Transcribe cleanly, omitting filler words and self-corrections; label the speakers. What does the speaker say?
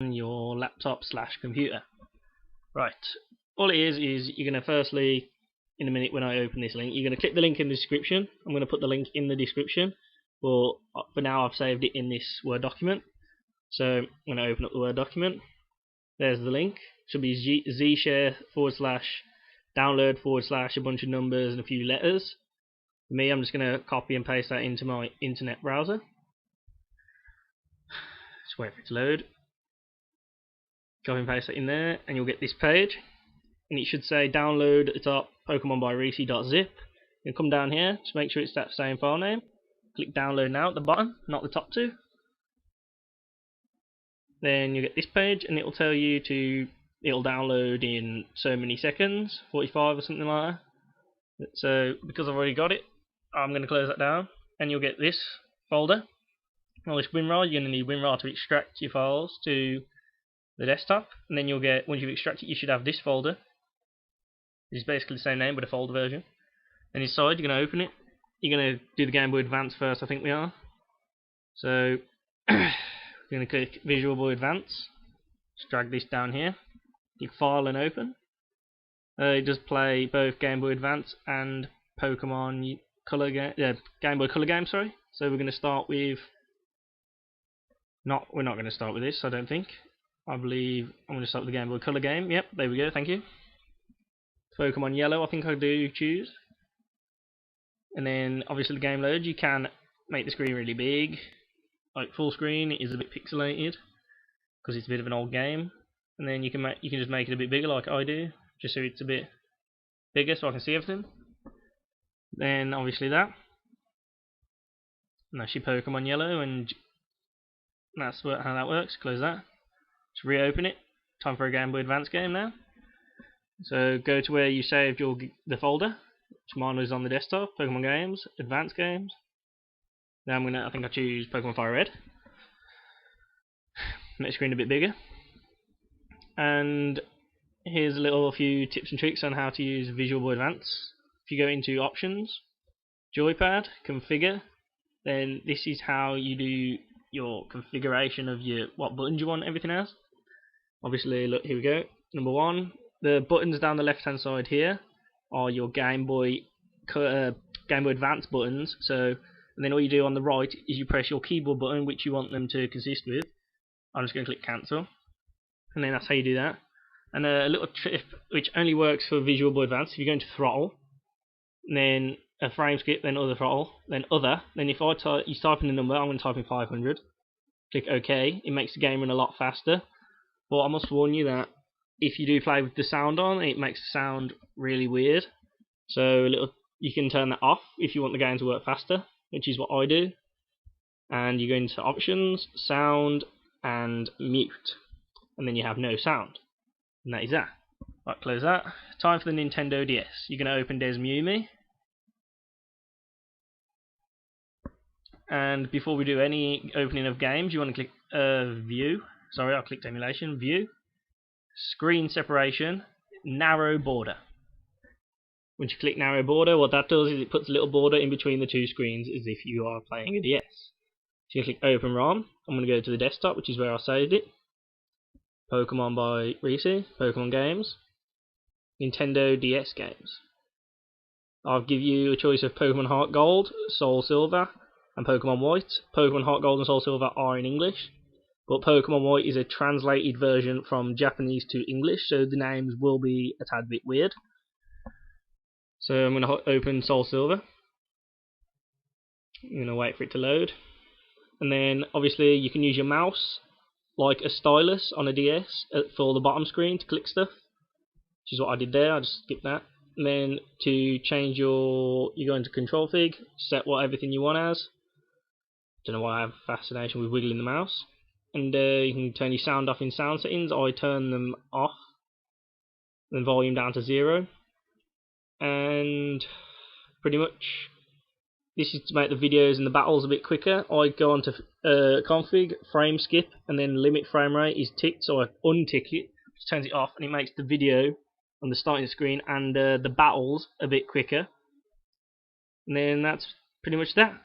Speaker 1: your laptop / computer. Right, all it is you're going to firstly, in a minute when I open this link, you're going to click the link in the description. I'm going to put the link in the description, but for now I've saved it in this Word document. So I'm going to open up the Word document. There's the link. It should be zshare / download / a bunch of numbers and a few letters. For me, I'm just going to copy and paste that into my internet browser. Just wait for it to load. Copy and paste that in there, and you'll get this page. And it should say download at the top, Pokemon by Reese.zip. You'll come down here, just make sure it's that same file name. Click download now at the bottom, not the top two. Then you get this page, and it'll tell you it'll download in so many seconds, 45 or something like that. So because I've already got it, I'm going to close that down, and you'll get this folder. Well, this WinRAR, you're going to need WinRAR to extract your files to the desktop, and then you'll get, once you've extracted, you should have this folder. It's basically the same name but a folder version. And inside, you're going to open it. You're going to do the Game Boy Advance first, I think we are. So we're going to click Visual Boy Advance. Just drag this down here. Click File and Open. It does play both Game Boy Advance and Pokemon Color Game, Game Boy Color game. Sorry. So we're going to start with. We're not going to start with this, I don't think. I believe I'm going to start with the Game Boy Color game. Yep, there we go. Thank you. Pokemon Yellow, I think I do choose. And then obviously the game loads. You can make the screen really big, like full screen. It is a bit pixelated because it's a bit of an old game. And then you can just make it a bit bigger, like I do, just so it's a bit bigger, so I can see everything. Then obviously that. And that's your Pokemon Yellow, and that's how that works. Close that. Just reopen it. Time for a Game Boy Advance game now. So go to where you saved the folder, which mine was on the desktop, Pokemon Games, Advanced Games. Then I think I choose Pokemon Fire Red. Make the screen a bit bigger. And here's a few tips and tricks on how to use Visual Boy Advance. If you go into Options, Joypad, Configure, then this is how you do your configuration of what buttons you want everything as. Obviously, look, here we go. Number 1, the buttons down the left hand side here are your Game Boy Advance buttons. So, and then all you do on the right is you press your keyboard button, which you want them to consist with. I'm just going to click cancel, and then that's how you do that. And a little tip which only works for Visual Boy Advance: if you go into throttle, and then a frame skip, then other throttle, then other. Then if you type in the number, I'm going to type in 500. Click OK. It makes the game run a lot faster. But I must warn you that if you do play with the sound on, it makes the sound really weird. So you can turn that off if you want the game to work faster, which is what I do. And you go into Options, Sound, and Mute. And then you have no sound. And that is that. Right, close that. Time for the Nintendo DS. You're going to open Desmumi. And before we do any opening of games, you want to click View. Sorry, I clicked Emulation. View. Screen Separation. Narrow Border. Once you click Narrow Border, what that does is it puts a little border in between the two screens as if you are playing a DS. So you click Open ROM. I'm going to go to the desktop, which is where I saved it. Pokemon by Reese. Pokemon Games. Nintendo DS games. I'll give you a choice of Pokemon Heart Gold, Soul Silver, and Pokemon White. Pokemon Heart Gold and Soul Silver are in English, but Pokemon White is a translated version from Japanese to English, so the names will be a tad bit weird. So I'm going to open Soul Silver. I'm going to wait for it to load. And then obviously you can use your mouse like a stylus on a DS for the bottom screen to click stuff, which is what I did there. I just skipped that. And then to change you go into Control Fig, set everything you want as. Don't know why I have a fascination with wiggling the mouse. And you can turn your sound off in sound settings. I turn them off. Then volume down to 0. And pretty much this is to make the videos and the battles a bit quicker. I go onto config, frame skip, and then limit frame rate is ticked, so I untick it, which turns it off, and it makes the video on the starting screen and the battles a bit quicker. And then that's pretty much that.